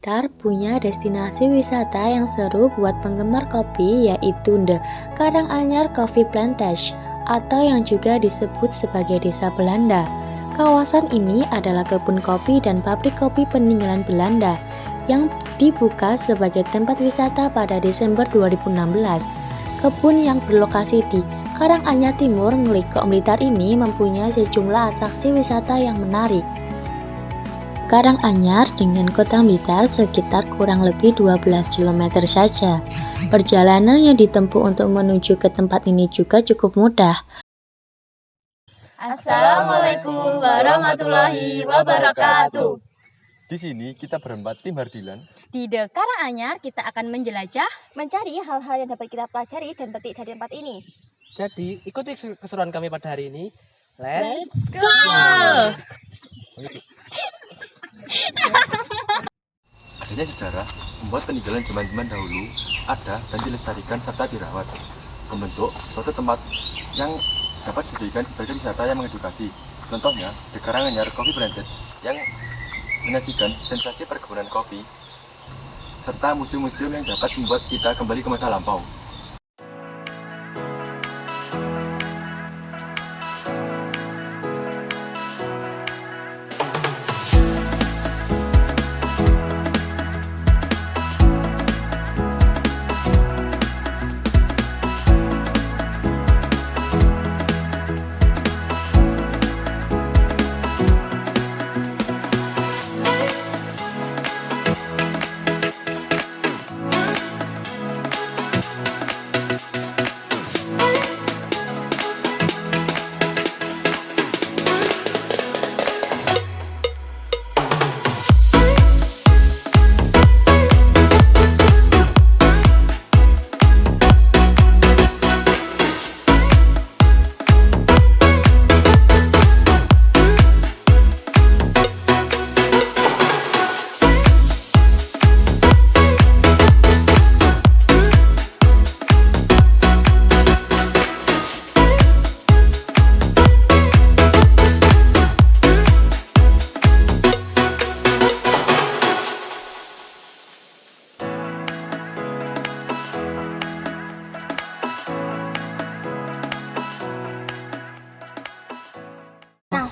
Blitar punya destinasi wisata yang seru buat penggemar kopi, yaitu The Karanganyar Coffee Plantage atau yang juga disebut sebagai Desa Belanda. Kawasan ini adalah kebun kopi dan pabrik kopi peninggalan Belanda yang dibuka sebagai tempat wisata pada Desember 2016. Kebun yang berlokasi di Karanganyar Timur milik Blitar ini mempunyai sejumlah atraksi wisata yang menarik. Karanganyar dengan kota Blitar sekitar kurang lebih 12 km saja. Perjalanan yang ditempuh untuk menuju ke tempat ini juga cukup mudah. Assalamualaikum warahmatullahi wabarakatuh. Di sini kita berempat tim Hardilan. Di The Karanganyar kita akan menjelajah, mencari hal-hal yang dapat kita pelajari dan petik dari tempat ini. Jadi ikuti keseruan kami pada hari ini. Let's go! Adanya sejarah membuat peninggalan zaman-zaman dahulu ada dan dilestarikan serta dirawat, membentuk suatu tempat yang dapat dijadikan sebagai wisata yang mengedukasi. Contohnya, The Karanganyar Coffee Plantage yang menyajikan sensasi perkebunan kopi serta museum-museum yang dapat membuat kita kembali ke masa lampau.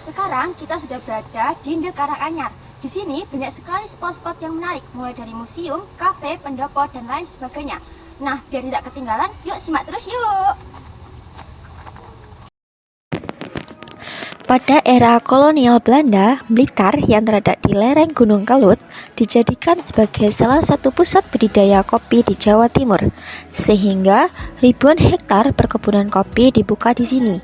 Sekarang kita sudah berada di The Karanganyar. Di sini banyak sekali spot-spot yang menarik, mulai dari museum, kafe, pendopo, dan lain sebagainya. Nah, biar tidak ketinggalan, yuk simak terus yuk! Pada era kolonial Belanda, Blitar yang terletak di lereng Gunung Kelut dijadikan sebagai salah satu pusat budidaya kopi di Jawa Timur, sehingga ribuan hektar perkebunan kopi dibuka di sini.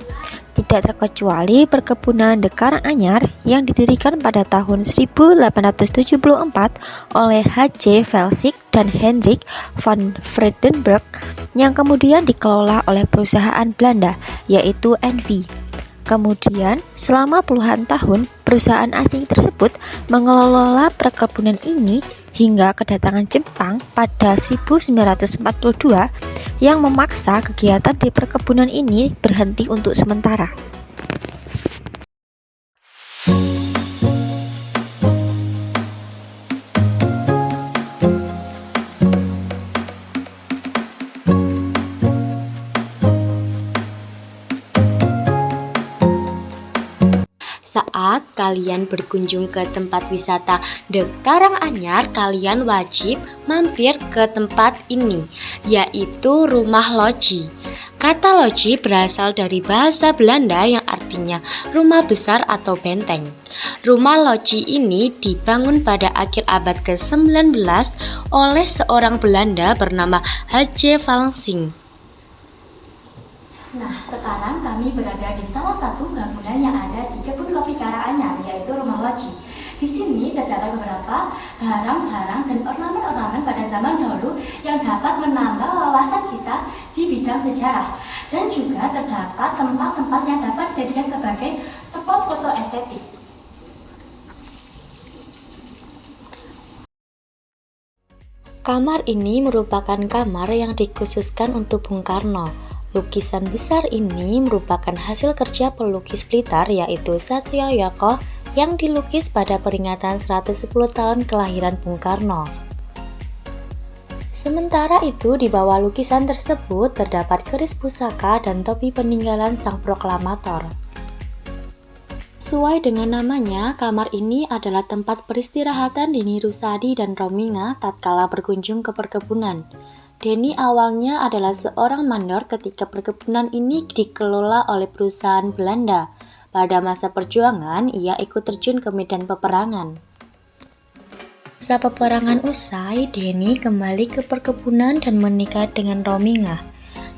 Tidak terkecuali perkebunan The Karanganyar yang didirikan pada tahun 1874 oleh H.J. Velsik dan Hendrik van Vredenburg yang kemudian dikelola oleh perusahaan Belanda, yaitu NV. Kemudian, selama puluhan tahun, perusahaan asing tersebut mengelola perkebunan ini hingga kedatangan Jepang pada 1942 yang memaksa kegiatan di perkebunan ini berhenti untuk sementara. Saat kalian berkunjung ke tempat wisata The Karanganyar, kalian wajib mampir ke tempat ini, yaitu Rumah Loji. Kata loji berasal dari bahasa Belanda yang artinya rumah besar atau benteng. Rumah loji ini dibangun pada akhir abad ke-19 oleh seorang Belanda bernama H.J. Velsik. Nah, sekarang kami berada di salah satu bangunan yang ada di kebun kopi Karanganyar, yaitu Rumah Loji. Di sini terdapat beberapa barang-barang dan ornamen-ornamen pada zaman dahulu yang dapat menambah wawasan kita di bidang sejarah. Dan juga terdapat tempat-tempat yang dapat dijadikan sebagai spot foto estetik. Kamar ini merupakan kamar yang dikhususkan untuk Bung Karno. Lukisan besar ini merupakan hasil kerja pelukis Blitar yaitu Satrio Yoko yang dilukis pada peringatan 110 tahun kelahiran Bung Karno. Sementara itu, di bawah lukisan tersebut terdapat keris pusaka dan topi peninggalan sang proklamator. Sesuai dengan namanya, kamar ini adalah tempat peristirahatan Denny Rusadi dan Rominga tatkala berkunjung ke perkebunan. Denny awalnya adalah seorang mandor ketika perkebunan ini dikelola oleh perusahaan Belanda. Pada masa perjuangan, ia ikut terjun ke medan peperangan. Saat peperangan usai, Denny kembali ke perkebunan dan menikah dengan Rominga.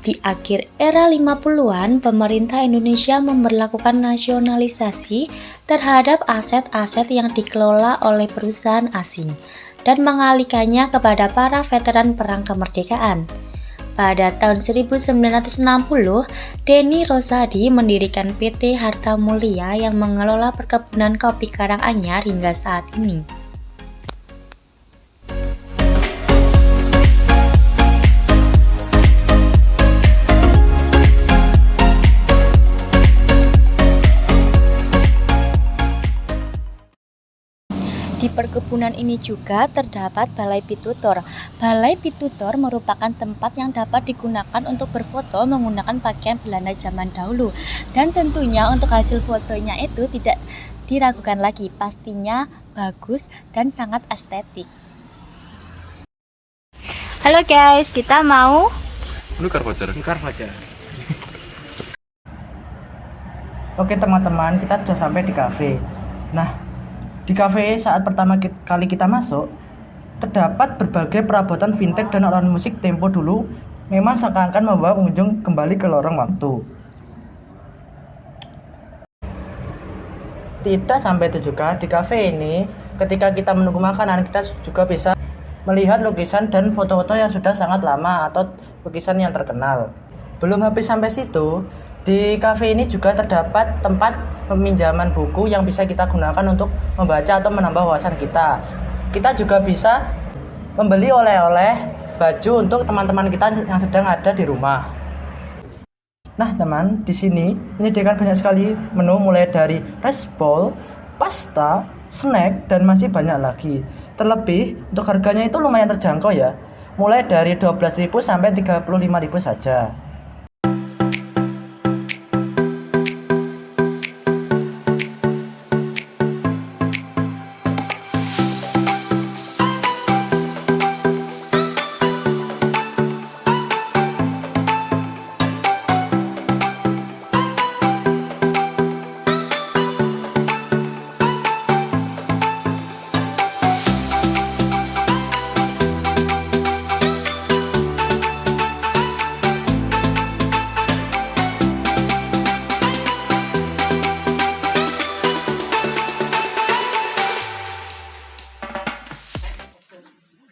Di akhir era 50-an, pemerintah Indonesia memberlakukan nasionalisasi terhadap aset-aset yang dikelola oleh perusahaan asing dan mengalihkannya kepada para veteran perang kemerdekaan. Pada tahun 1960, Denny Rosadi mendirikan PT Harta Mulia yang mengelola perkebunan kopi Karanganyar hingga saat ini. Di perkebunan ini juga terdapat Balai Pitutor. Balai Pitutor merupakan tempat yang dapat digunakan untuk berfoto menggunakan pakaian Belanda zaman dahulu. Dan tentunya untuk hasil fotonya itu tidak diragukan lagi, pastinya bagus dan sangat estetik. Halo guys, kita mau Nukar voucher. Oke teman-teman, kita sudah sampai di kafe. Nah, di kafe saat pertama kali kita masuk, terdapat berbagai perabotan vintage dan alat musik tempo dulu memang seakan-akan membawa pengunjung kembali ke lorong waktu. Tidak sampai itu juga, di kafe ini ketika kita menunggu makanan, kita juga bisa melihat lukisan dan foto-foto yang sudah sangat lama atau lukisan yang terkenal. Belum habis sampai situ, di kafe ini juga terdapat tempat peminjaman buku yang bisa kita gunakan untuk membaca atau menambah wawasan kita. Kita juga bisa membeli oleh-oleh baju untuk teman-teman kita yang sedang ada di rumah. Nah teman, di sini menyediakan banyak sekali menu mulai dari rice bowl, pasta, snack, dan masih banyak lagi. Terlebih untuk harganya itu lumayan terjangkau ya, mulai dari 12.000 sampai 35.000 saja.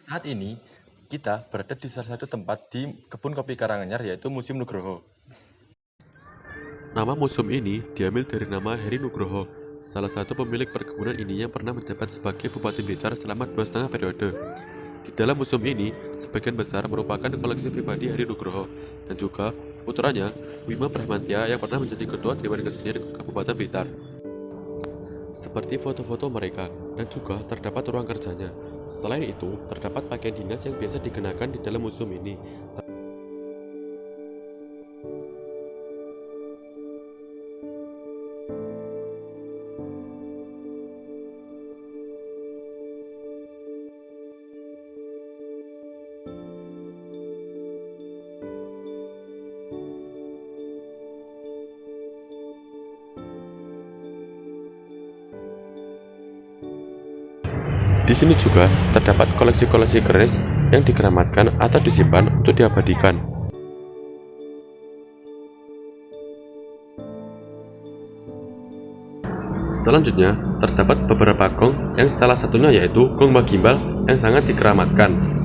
Saat ini, kita berada di salah satu tempat di Kebun Kopi Karanganyar yaitu Museum Nugroho. Nama museum ini diambil dari nama Heri Nugroho, salah satu pemilik perkebunan ini yang pernah menjabat sebagai Bupati Blitar selama 2,5 periode. Di dalam museum ini, sebagian besar merupakan koleksi pribadi Heri Nugroho dan juga putranya Wima Brahmantia yang pernah menjadi Ketua Dewan Kesenian Kabupaten Blitar. Seperti foto-foto mereka dan juga terdapat ruang kerjanya. Selain itu, terdapat pakaian dinas yang biasa dikenakan di dalam museum ini. Di sini juga terdapat koleksi-koleksi keris yang dikeramatkan atau disimpan untuk diabadikan. Selanjutnya, terdapat beberapa gong yang salah satunya yaitu gong magimbal yang sangat dikeramatkan.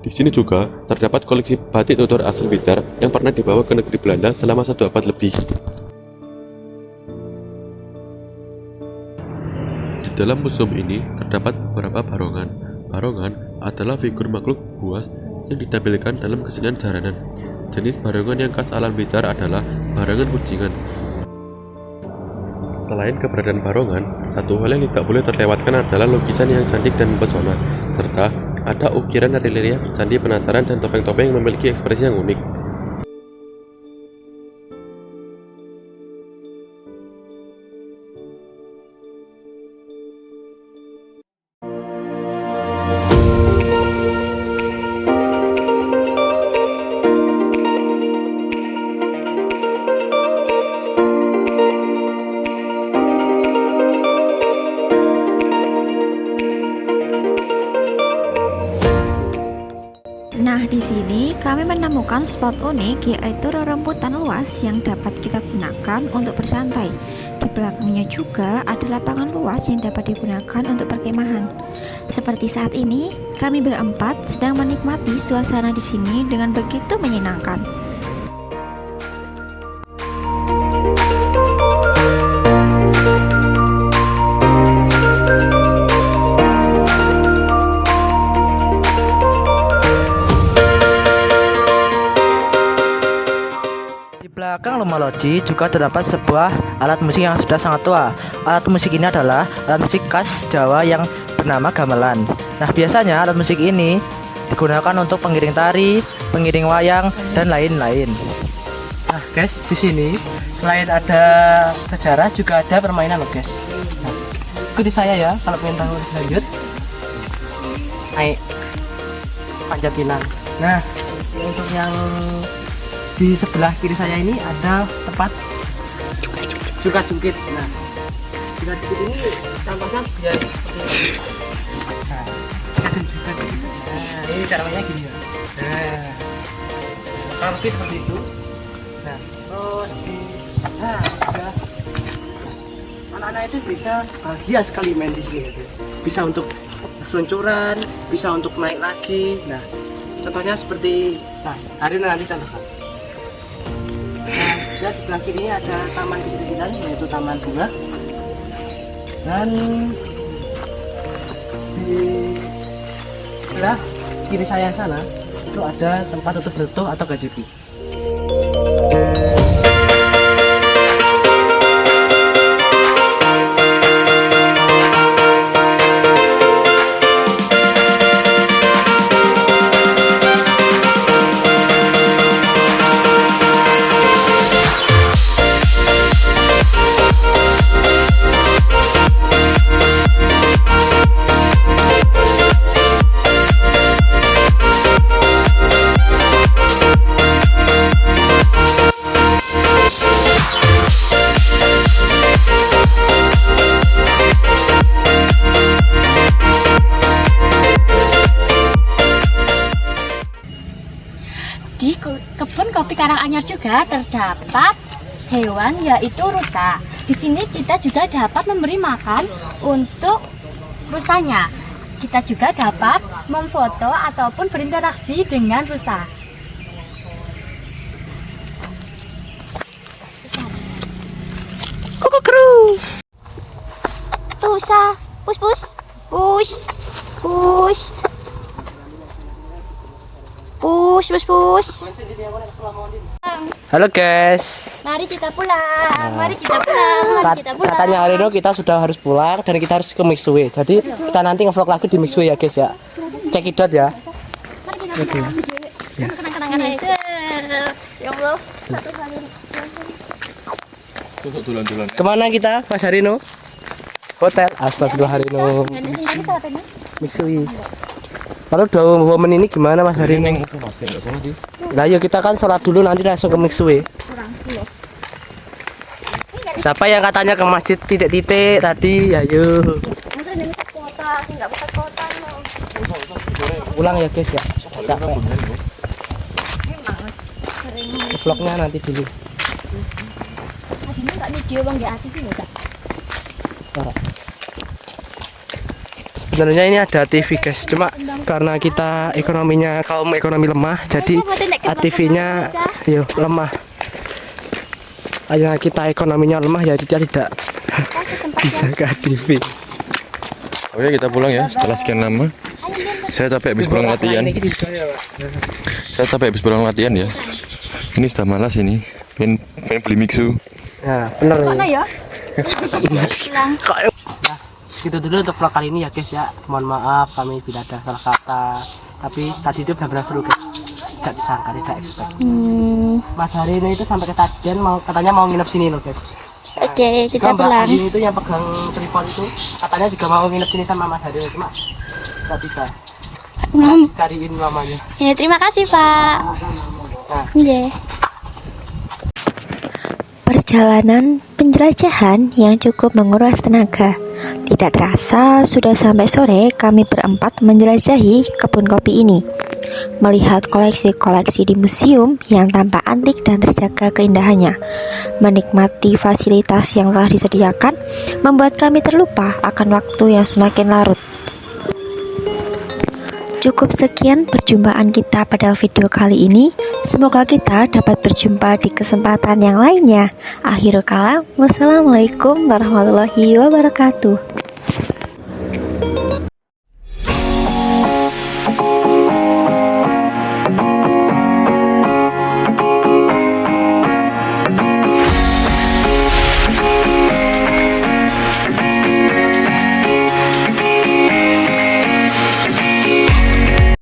Di sini juga terdapat koleksi batik tutur asal Blitar yang pernah dibawa ke negeri Belanda selama 1 abad lebih. Di dalam museum ini terdapat beberapa barongan. Barongan adalah figur makhluk buas yang ditampilkan dalam kesenian jaranan. Jenis barongan yang khas alam Blitar adalah barongan kucingan. Selain keberadaan barongan, satu hal yang tidak boleh terlewatkan adalah lukisan yang cantik dan mempesona, serta ada ukiran dari relief, candi penataran, dan topeng-topeng yang memiliki ekspresi yang unik. Nah, di sini kami menemukan spot unik, yaitu rerumputan luas yang dapat kita gunakan untuk bersantai. Di belakangnya juga ada lapangan luas yang dapat digunakan untuk perkemahan. Seperti saat ini, kami berempat sedang menikmati suasana di sini dengan begitu menyenangkan. Di belakang rumah Loji juga terdapat sebuah alat musik yang sudah sangat tua. Alat musik ini adalah alat musik khas Jawa yang bernama gamelan. Nah, biasanya alat musik ini digunakan untuk pengiring tari, pengiring wayang, dan lain-lain. Nah, guys, di sini selain ada sejarah juga ada permainan loh, guys. Nah, ikuti saya ya kalau pengen tahu lebih lanjut. Naik panjat pinang. Nah, untuk yang di sebelah kiri saya ini ada tempat jungkat-jungkit. Nah, jungkat-jungkit ini contohnya biar seperti ini. Nah, ini cara mainnya gini ya. Nah, mungkin seperti itu. Nah, terus nah, sudah. Anak-anak itu bisa bahagia sekali main di sini ya, guys. Bisa untuk seluncuran, bisa untuk naik lagi. Nah, contohnya seperti, nah, hari ini nanti contohkan. Dan di sebelah kiri ada taman kecil-kecilan, yaitu taman bunga. Dan di sebelah kiri saya sana itu ada tempat untuk bertuh atau gazebo. Di kebun kopi Karanganyar juga terdapat hewan yaitu rusa. Di sini kita juga dapat memberi makan untuk rusanya. Kita juga dapat memfoto ataupun berinteraksi dengan rusa. Rusa, push push, push, push, push, push, push. Halo guys. Mari kita pulang, mari kita pulang, mari kita pulang. Katanya hari ini kita sudah harus pulang dan kita harus ke Mixway. Jadi kita nanti ngevlog lagi di Mixway ya guys ya. Cekidot ya. Oke. Kenang-kenangan aja. Ya Allah. Kemana kita Mas Harino? Hotel Astagfirullah Harino. Mixway. Lalu 2 menit ini gimana Mas Harino? Nah yuk kita kan sholat dulu nanti langsung ke Mixway. Siapa yang katanya ke masjid titik-titik tadi? Ayo. Pulang ya guys ya. Capek. Vlognya nanti dulu. sebenarnya ini ada TV guys, cuma karena kita ekonominya kaum ekonomi lemah, jadi TV-nya lemah. Hanya kita ekonominya lemah ya kita tidak bisa ke TV. Oke, kita pulang ya setelah sekian lama. Saya capek habis pulang latihan. Ya. Ini sudah malas ini. Pengen beli mixu. Ya, bener nih. ya? Nah, gitu dulu untuk vlog kali ini ya guys ya. Mohon maaf kami bila ada salah kata. Tapi tadi itu benar-benar seru guys. Tidak disangka, tidak expect. Mas Hari ini itu sampai ketagihan katanya mau nginep sini loh guys. Oke, kita Mbak pulang. Andin itu yang pegang tripod itu katanya juga mau nginep sini sama Mas Hari, cuma tidak bisa. Cariin mamanya. Ya, terima kasih Pak. Nah, Iya. Perjalanan penjelajahan yang cukup menguras tenaga. Tidak terasa sudah sampai sore kami berempat menjelajahi kebun kopi ini. Melihat koleksi-koleksi di museum yang tampak antik dan terjaga keindahannya. Menikmati fasilitas yang telah disediakan membuat kami terlupa akan waktu yang semakin larut. Cukup sekian perjumpaan kita pada video kali ini. Semoga kita dapat berjumpa di kesempatan yang lainnya. Akhirul kalam, wassalamualaikum warahmatullahi wabarakatuh.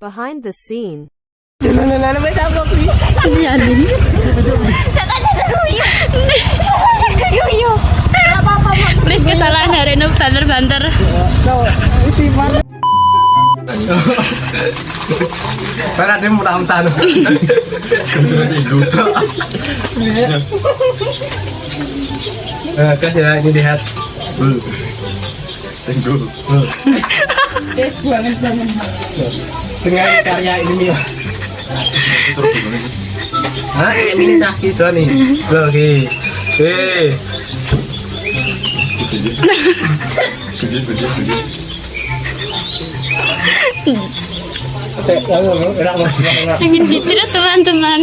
Behind the scene. Please kesalahan hari ini banter-banter. karena dia muntah-muntah. Guys ya, ini lihat. Dengan karya ini ya. Nah, ini kaki tuh nih. Oke. Ingin ditiru teman-teman.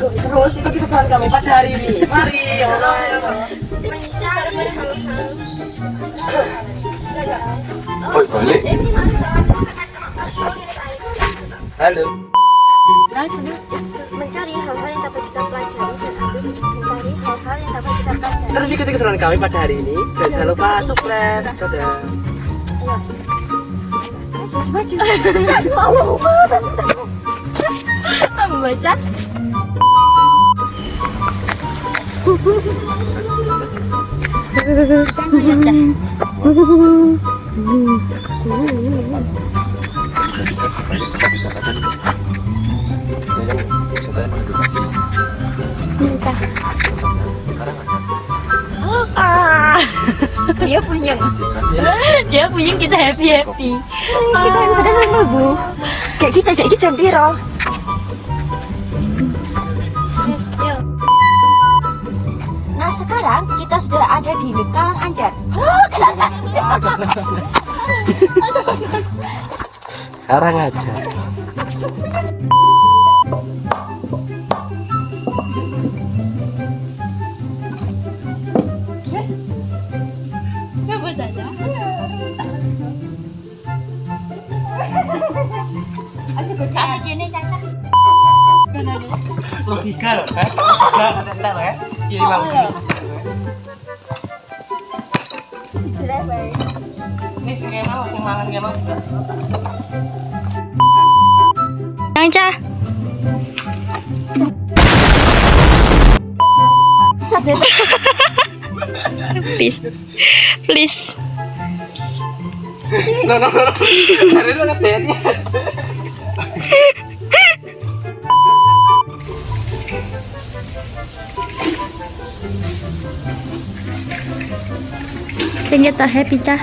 Terus ikuti kesan kami pada hari ini. Mari, ya Allah. Oh, balik. Halo. Mencari hal-hal yang dapat kita pelajari dan ambil mencari hal-hal yang dapat kita pelajari. Terus ikuti keseruan kami pada hari ini. Jangan lupa subscribe. Dadah. Maju. Membaca. Jadikan sebagai tempat wisata dan wisata yang mengedukasi. Sekarang ada. Dia punya. Dia punya kita happy. Kita yang sedang menunggu. Kayak kita jadi jam piro. Nah sekarang kita sudah ada di Kalang Anjar. Sekarang aja. Coba saja. Kami gini Caca. Logika loh kan? Logika ada loh ya. Iya bang. Ini skema masing mangan ya mas. Caca. Please. No. Hari lu ngedet. Tinggal tak happy Cah.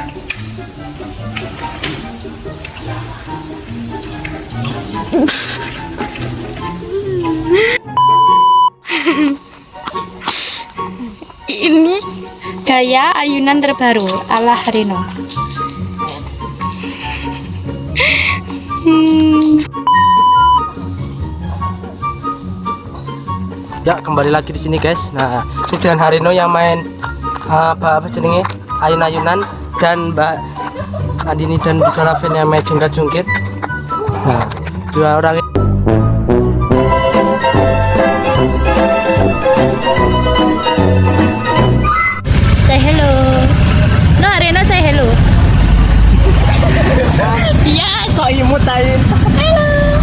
Ini gaya ayunan terbaru ala Harino. Ya, kembali lagi di sini guys. Nah, ini dengan Harino yang main apa jenenge ayun-ayunan, dan Mbak Andini dan juga Raven yang main jungkit-jungkit. Nah, dua orang. Say hello. No, Harino say hello. Yes. So imut aja. Hello.